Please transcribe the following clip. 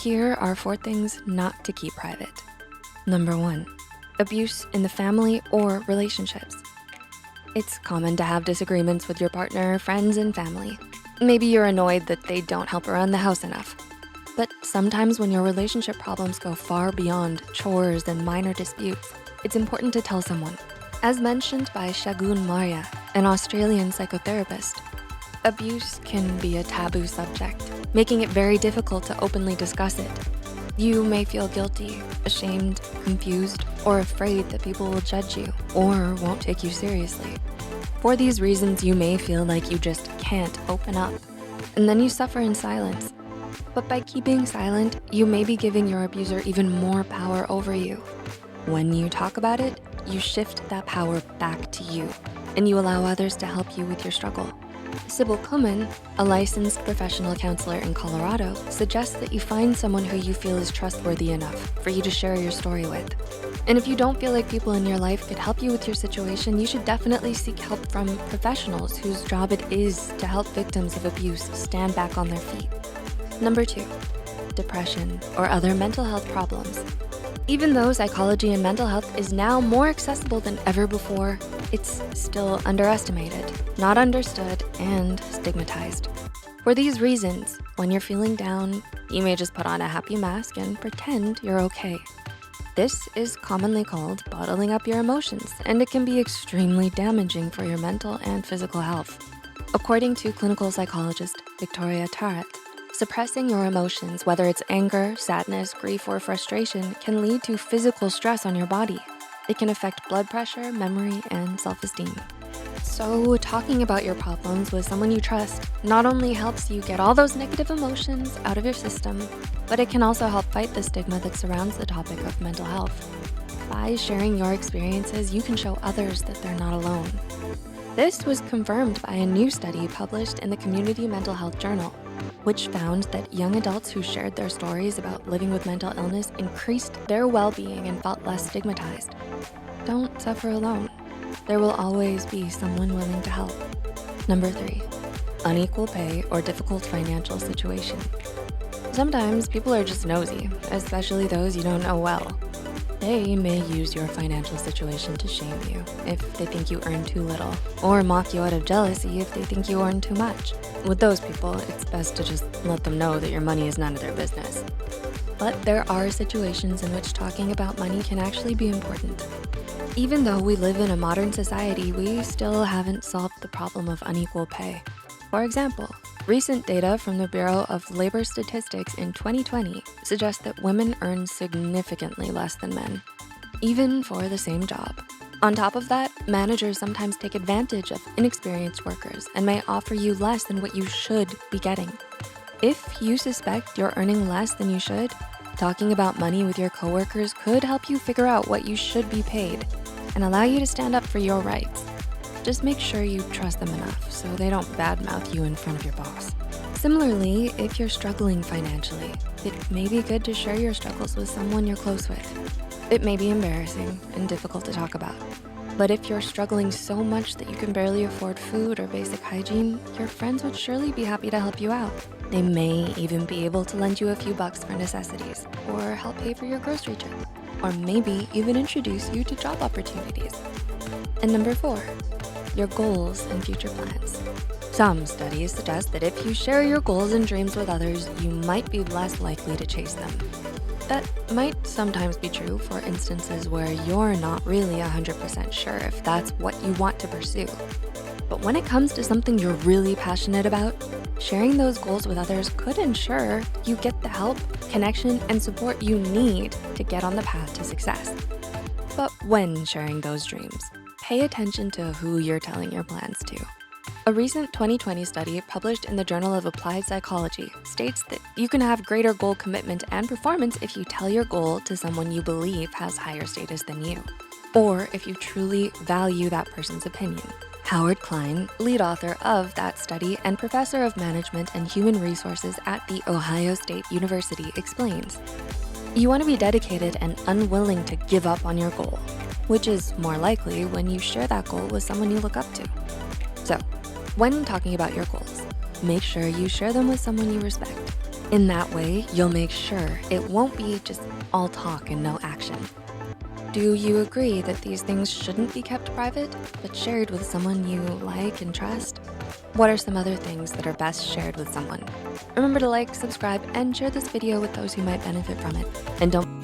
Here are 4 things not to keep private. Number 1, abuse in the family or relationships. It's common to have disagreements with your partner, friends, and family. Maybe you're annoyed that they don't help around the house enough. But sometimes when your relationship problems go far beyond chores and minor disputes, it's important to tell someone. As mentioned by Shagun Marya, an Australian psychotherapist, abuse can be a taboo subject, making it very difficult to openly discuss it. You may feel guilty, ashamed, confused, or afraid that people will judge you or won't take you seriously. For these reasons, you may feel like you just can't open up, and then you suffer in silence. But by keeping silent, you may be giving your abuser even more power over you. When you talk about it, you shift that power back to you, and you allow others to help you with your struggle. Sybil Kuhlman, a licensed professional counselor in Colorado, suggests that you find someone who you feel is trustworthy enough for you to share your story with. And if you don't feel like people in your life could help you with your situation, you should definitely seek help from professionals whose job it is to help victims of abuse stand back on their feet. Number 2, depression or other mental health problems. Even though psychology and mental health is now more accessible than ever before, it's still underestimated, not understood, and stigmatized. For these reasons, when you're feeling down, you may just put on a happy mask and pretend you're okay. This is commonly called bottling up your emotions, and it can be extremely damaging for your mental and physical health. According to clinical psychologist Victoria Tarrant, suppressing your emotions, whether it's anger, sadness, grief, or frustration, can lead to physical stress on your body. It can affect blood pressure, memory, and self-esteem. So talking about your problems with someone you trust not only helps you get all those negative emotions out of your system, but it can also help fight the stigma that surrounds the topic of mental health. By sharing your experiences, you can show others that they're not alone. This was confirmed by a new study published in the Community Mental Health Journal, which found that young adults who shared their stories about living with mental illness increased their well-being and felt less stigmatized. Don't suffer alone. There will always be someone willing to help. Number 3, unequal pay or difficult financial situation. Sometimes people are just nosy, especially those you don't know well. They may use your financial situation to shame you if they think you earn too little, or mock you out of jealousy if they think you earn too much. With those people, it's best to just let them know that your money is none of their business. But there are situations in which talking about money can actually be important. Even though we live in a modern society, we still haven't solved the problem of unequal pay. For example, recent data from the Bureau of Labor Statistics in 2020 suggests that women earn significantly less than men, even for the same job. On top of that, managers sometimes take advantage of inexperienced workers and may offer you less than what you should be getting. If you suspect you're earning less than you should, talking about money with your coworkers could help you figure out what you should be paid and allow you to stand up for your rights. Just make sure you trust them enough so they don't badmouth you in front of your boss. Similarly, if you're struggling financially, it may be good to share your struggles with someone you're close with. It may be embarrassing and difficult to talk about, but if you're struggling so much that you can barely afford food or basic hygiene, your friends would surely be happy to help you out. They may even be able to lend you a few bucks for necessities or help pay for your grocery trip, or maybe even introduce you to job opportunities. And number 4, your goals and future plans. Some studies suggest that if you share your goals and dreams with others, you might be less likely to chase them. That might sometimes be true for instances where you're not really 100% sure if that's what you want to pursue. But when it comes to something you're really passionate about, sharing those goals with others could ensure you get the help, connection, and support you need to get on the path to success. But when sharing those dreams, pay attention to who you're telling your plans to. A recent 2020 study published in the Journal of Applied Psychology states that you can have greater goal commitment and performance if you tell your goal to someone you believe has higher status than you, or if you truly value that person's opinion. Howard Klein, lead author of that study and professor of management and human resources at The Ohio State University, explains, you want to be dedicated and unwilling to give up on your goal, which is more likely when you share that goal with someone you look up to. So, when talking about your goals, make sure you share them with someone you respect. In that way, you'll make sure it won't be just all talk and no action. Do you agree that these things shouldn't be kept private, but shared with someone you like and trust? What are some other things that are best shared with someone? Remember to like, subscribe, and share this video with those who might benefit from it. And don't